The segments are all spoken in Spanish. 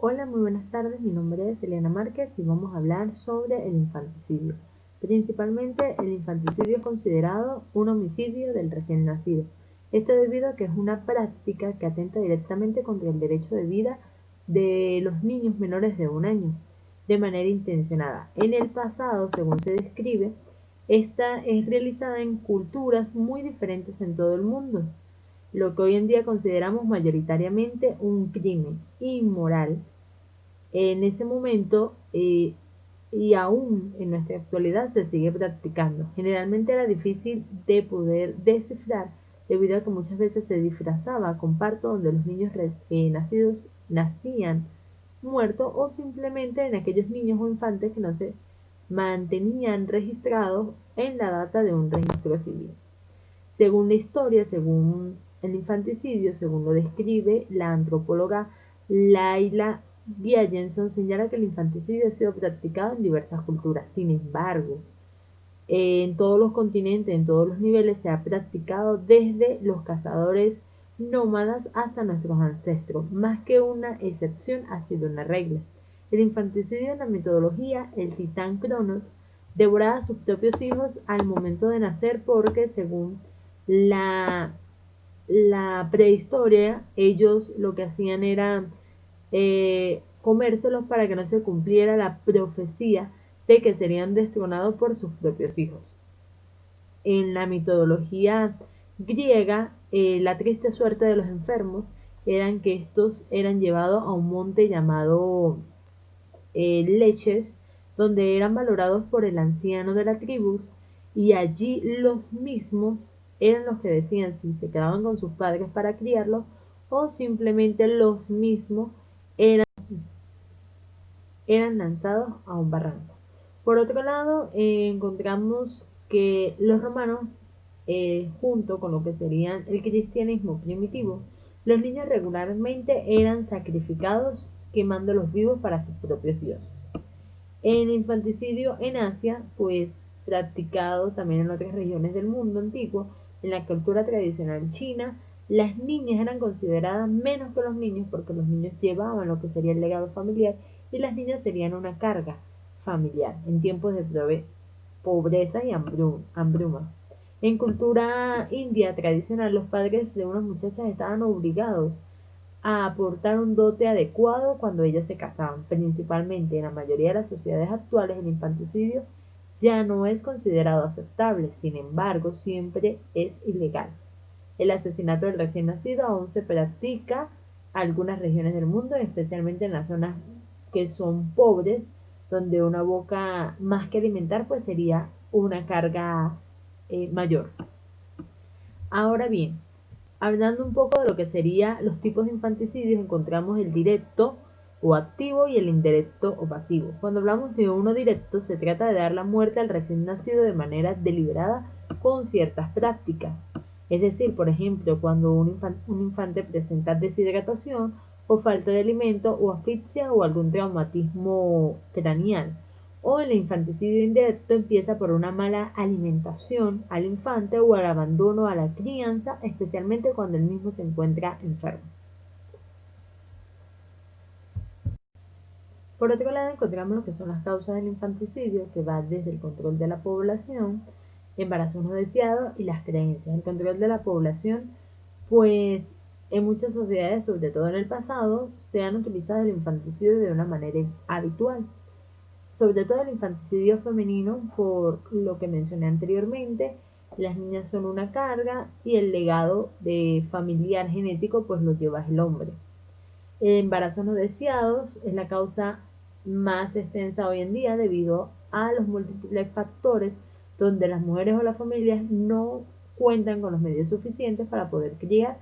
Hola, muy buenas tardes. Mi nombre es Eliana Márquez y vamos a hablar sobre el infanticidio. Principalmente, el infanticidio es considerado un homicidio del recién nacido. Esto debido a que es una práctica que atenta directamente contra el derecho de vida de los niños menores de 1 año, de manera intencionada. En el pasado, según se describe, esta es realizada en culturas muy diferentes en todo el mundo, lo que hoy en día consideramos mayoritariamente un crimen inmoral. En ese momento y aún en nuestra actualidad se sigue practicando. Generalmente era difícil de poder descifrar debido a que muchas veces se disfrazaba con parto donde los niños nacidos nacían muertos, o simplemente en aquellos niños o infantes que no se mantenían registrados en la data de un registro civil. Según la historia, según el infanticidio, según lo describe la antropóloga Laila Giajenson, señala que el infanticidio ha sido practicado en diversas culturas. Sin embargo, en todos los continentes, en todos los niveles, se ha practicado desde los cazadores nómadas hasta nuestros ancestros. Más que una excepción, ha sido una regla. El infanticidio en la mitología, el titán Cronos devoraba a sus propios hijos al momento de nacer porque, según la, la prehistoria, ellos lo que hacían era comérselos para que no se cumpliera la profecía de que serían destronados por sus propios hijos. En la mitología griega, la triste suerte de los enfermos eran que estos eran llevados a un monte llamado Leches, donde eran valorados por el anciano de la tribu, y allí los mismos eran los que decían si se quedaban con sus padres para criarlos o simplemente los mismos eran lanzados a un barranco. Por otro lado, encontramos que los romanos, junto con lo que serían el cristianismo primitivo, los niños regularmente eran sacrificados quemándolos vivos para sus propios dioses. El infanticidio en Asia, pues practicado también en otras regiones del mundo antiguo, en la cultura tradicional china, las niñas eran consideradas menos que los niños porque los niños llevaban lo que sería el legado familiar y las niñas serían una carga familiar en tiempos de pobreza y hambruma. En cultura india tradicional, los padres de unas muchachas estaban obligados a aportar un dote adecuado cuando ellas se casaban. Principalmente en la mayoría de las sociedades actuales, el infanticidio ya no es considerado aceptable, sin embargo, siempre es ilegal. El asesinato del recién nacido aún se practica en algunas regiones del mundo, especialmente en las zonas que son pobres, donde una boca más que alimentar pues sería una carga mayor. Ahora bien, hablando un poco de lo que serían los tipos de infanticidios, encontramos el directo o activo y el indirecto o pasivo. Cuando hablamos de uno directo, se trata de dar la muerte al recién nacido de manera deliberada con ciertas prácticas. Es decir, por ejemplo, cuando un infante presenta deshidratación o falta de alimento o asfixia o algún traumatismo craneal. O el infanticidio indirecto empieza por una mala alimentación al infante o el abandono a la crianza, especialmente cuando el mismo se encuentra enfermo. Por otro lado, encontramos lo que son las causas del infanticidio, que va desde el control de la población, embarazos no deseados y las creencias. El control de la población, pues en muchas sociedades, sobre todo en el pasado, se han utilizado el infanticidio de una manera habitual, sobre todo el infanticidio femenino, por lo que mencioné anteriormente. Las niñas son una carga y el legado de familiar genético pues lo lleva el hombre. Embarazos no deseados es la causa más extensa hoy en día debido a los múltiples factores donde las mujeres o las familias no cuentan con los medios suficientes para poder criar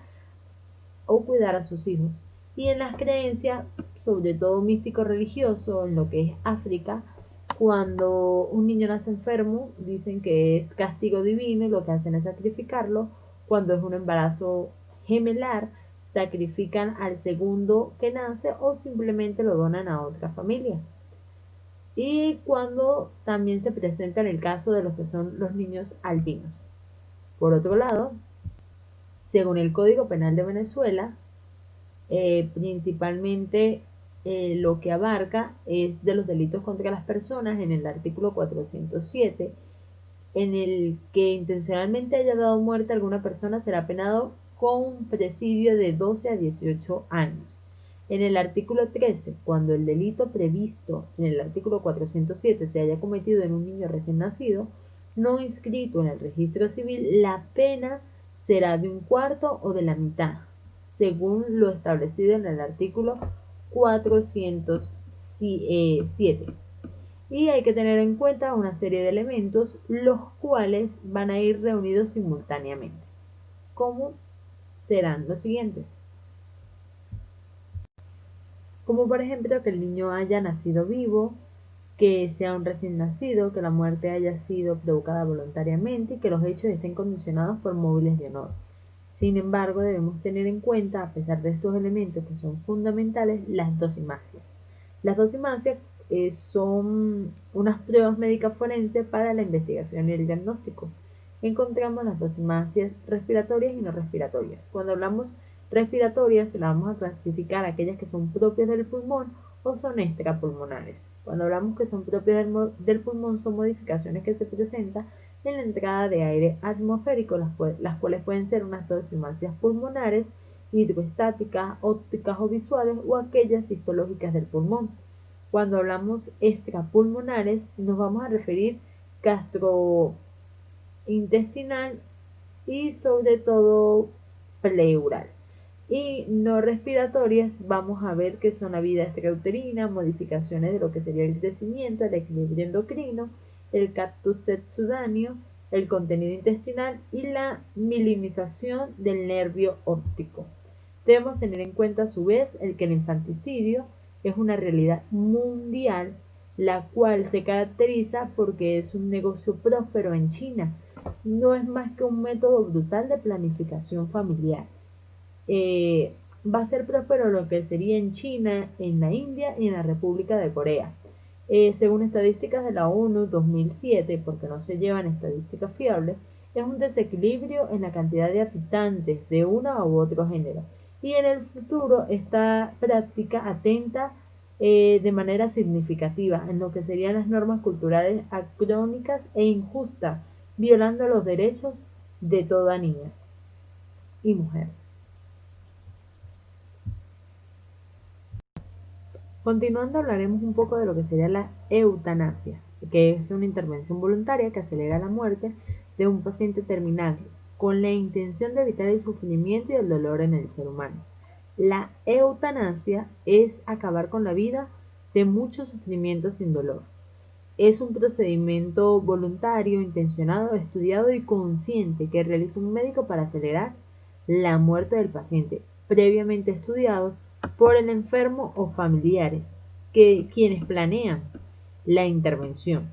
o cuidar a sus hijos. Y en las creencias, sobre todo místico religioso, en lo que es África, cuando un niño nace enfermo, dicen que es castigo divino y lo que hacen es sacrificarlo. Cuando es un embarazo gemelar, sacrifican al segundo que nace o simplemente lo donan a otra familia. Y cuando también se presenta en el caso de los que son los niños albinos. Por otro lado, según el Código Penal de Venezuela, principalmente lo que abarca es de los delitos contra las personas en el artículo 407, en el que intencionalmente haya dado muerte a alguna persona será penado con un presidio de 12 a 18 años. En el artículo 13, cuando el delito previsto en el artículo 407 se haya cometido en un niño recién nacido, no inscrito en el registro civil, la pena será de un cuarto o de la mitad, según lo establecido en el artículo 407. Y hay que tener en cuenta una serie de elementos, los cuales van a ir reunidos simultáneamente. ¿Cómo serán los siguientes? Como por ejemplo que el niño haya nacido vivo, que sea un recién nacido, que la muerte haya sido provocada voluntariamente y que los hechos estén condicionados por móviles de honor. Sin embargo, debemos tener en cuenta, a pesar de estos elementos que son fundamentales, las dosimancias. Las dosimancias son unas pruebas médicas forenses para la investigación y el diagnóstico. Encontramos las dosimancias respiratorias y no respiratorias. Cuando hablamos respiratorias, las vamos a clasificar aquellas que son propias del pulmón o son extrapulmonares. Cuando hablamos que son propias del pulmón, son modificaciones que se presentan en la entrada de aire atmosférico, las cuales pueden ser unas dosimancias pulmonares, hidroestáticas, ópticas o visuales, o aquellas histológicas del pulmón. Cuando hablamos extrapulmonares, nos vamos a referir gastrointestinal y sobre todo pleural. Y no respiratorias, vamos a ver que son la vida extrauterina, modificaciones de lo que sería el crecimiento, el equilibrio endocrino, el cactus sudáneo, el contenido intestinal y la milinización del nervio óptico. Debemos tener en cuenta a su vez que el infanticidio es una realidad mundial, la cual se caracteriza porque es un negocio próspero en China. No es más que un método brutal de planificación familiar. Va a ser próspero lo que sería en China, en la India y en la República de Corea. Según estadísticas de la ONU 2007, porque no se llevan estadísticas fiables, es un desequilibrio en la cantidad de habitantes de uno u otro género. Y en el futuro esta práctica atenta de manera significativa en lo que serían las normas culturales acrónicas e injustas, violando los derechos de toda niña y mujer. Continuando, hablaremos un poco de lo que sería la eutanasia, que es una intervención voluntaria que acelera la muerte de un paciente terminal con la intención de evitar el sufrimiento y el dolor en el ser humano. La eutanasia es acabar con la vida de muchos sufrimientos sin dolor. Es un procedimiento voluntario, intencionado, estudiado y consciente que realiza un médico para acelerar la muerte del paciente, previamente estudiado por el enfermo o familiares, quienes planean la intervención.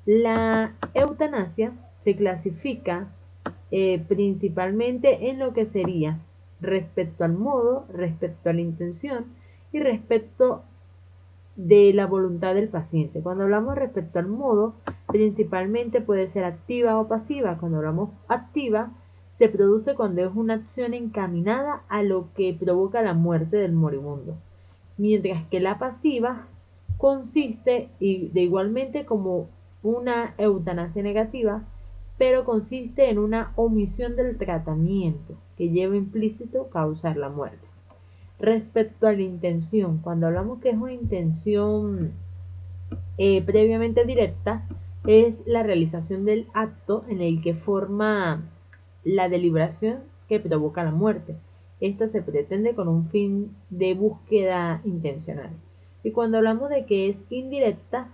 La eutanasia se clasifica principalmente en lo que sería respecto al modo, respecto a la intención y respecto de la voluntad del paciente. Cuando hablamos respecto al modo, principalmente puede ser activa o pasiva. Cuando hablamos activa, se produce cuando es una acción encaminada a lo que provoca la muerte del moribundo, mientras que la pasiva consiste de igualmente como una eutanasia negativa, pero consiste en una omisión del tratamiento que lleva implícito causar la muerte. Respecto a la intención, cuando hablamos que es una intención previamente directa, es la realización del acto en el que forma la deliberación que provoca la muerte. Esta se pretende con un fin de búsqueda intencional. Y cuando hablamos de que es indirecta,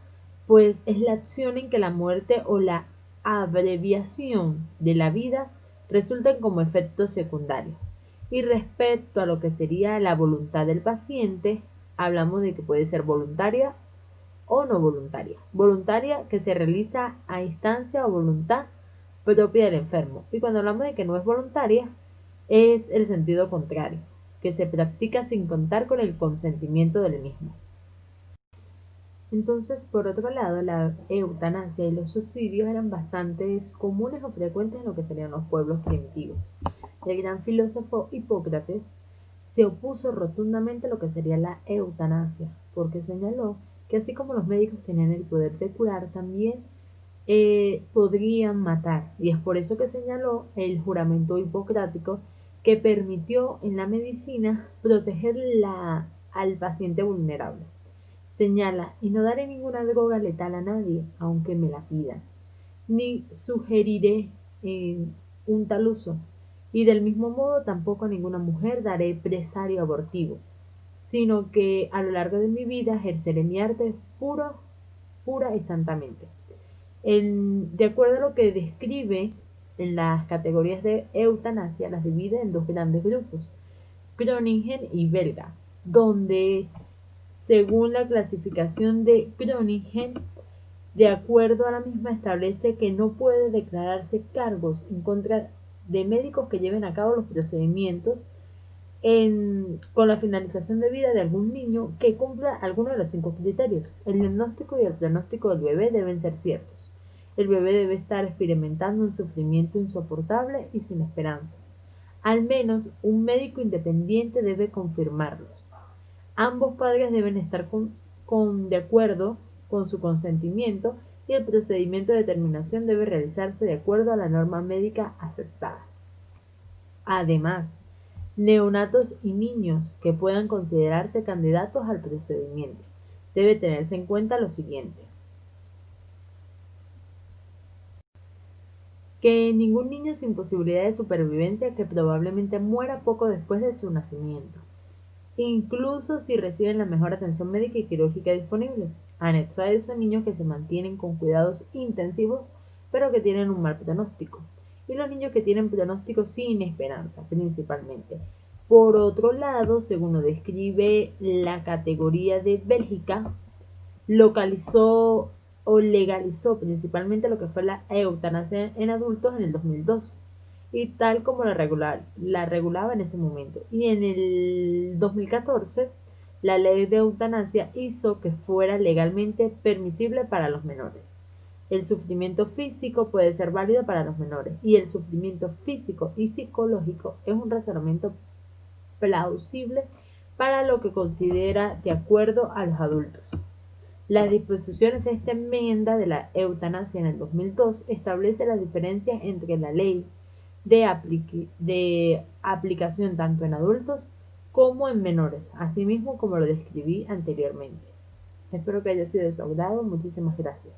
pues es la acción en que la muerte o la abreviación de la vida resultan como efectos secundarios. Y respecto a lo que sería la voluntad del paciente, hablamos de que puede ser voluntaria o no voluntaria. Voluntaria que se realiza a instancia o voluntad propia del enfermo. Y cuando hablamos de que no es voluntaria, es el sentido contrario, que se practica sin contar con el consentimiento del mismo. Entonces, por otro lado, la eutanasia y los suicidios eran bastante comunes o frecuentes en lo que serían los pueblos primitivos. El gran filósofo Hipócrates se opuso rotundamente a lo que sería la eutanasia, porque señaló que así como los médicos tenían el poder de curar, también podrían matar. Y es por eso que señaló el juramento hipocrático que permitió en la medicina proteger al paciente vulnerable. Señala, y no daré ninguna droga letal a nadie, aunque me la pidan, ni sugeriré un tal uso, y del mismo modo tampoco a ninguna mujer daré presario abortivo, sino que a lo largo de mi vida ejerceré mi arte pura y santamente. De acuerdo a lo que describe en las categorías de eutanasia, las divide en dos grandes grupos, Groningen y belga, donde según la clasificación de Groningen, de acuerdo a la misma, establece que no puede declararse cargos en contra de médicos que lleven a cabo los procedimientos con la finalización de vida de algún niño que cumpla alguno de los 5 criterios. El diagnóstico y el pronóstico del bebé deben ser ciertos. El bebé debe estar experimentando un sufrimiento insoportable y sin esperanzas. Al menos un médico independiente debe confirmarlos. Ambos padres deben estar de acuerdo con su consentimiento y el procedimiento de determinación debe realizarse de acuerdo a la norma médica aceptada. Además, neonatos y niños que puedan considerarse candidatos al procedimiento. Debe tenerse en cuenta lo siguiente: que ningún niño sin posibilidad de supervivencia que probablemente muera poco después de su nacimiento, incluso si reciben la mejor atención médica y quirúrgica disponible. Anexo a eso, niños que se mantienen con cuidados intensivos pero que tienen un mal pronóstico, y los niños que tienen pronóstico sin esperanza, principalmente. Por otro lado, según lo describe la categoría de Bélgica, localizó o legalizó principalmente lo que fue la eutanasia en adultos en el 2002, y tal como la regulaba en ese momento. Y en el 2014, la ley de eutanasia hizo que fuera legalmente permisible para los menores. El sufrimiento físico puede ser válido para los menores, y el sufrimiento físico y psicológico es un razonamiento plausible para lo que considera de acuerdo a los adultos. Las disposiciones de esta enmienda de la eutanasia en el 2002 establece las diferencias entre la ley de aplicación tanto en adultos como en menores, así mismo como lo describí anteriormente. Espero que haya sido de su agrado. Muchísimas gracias.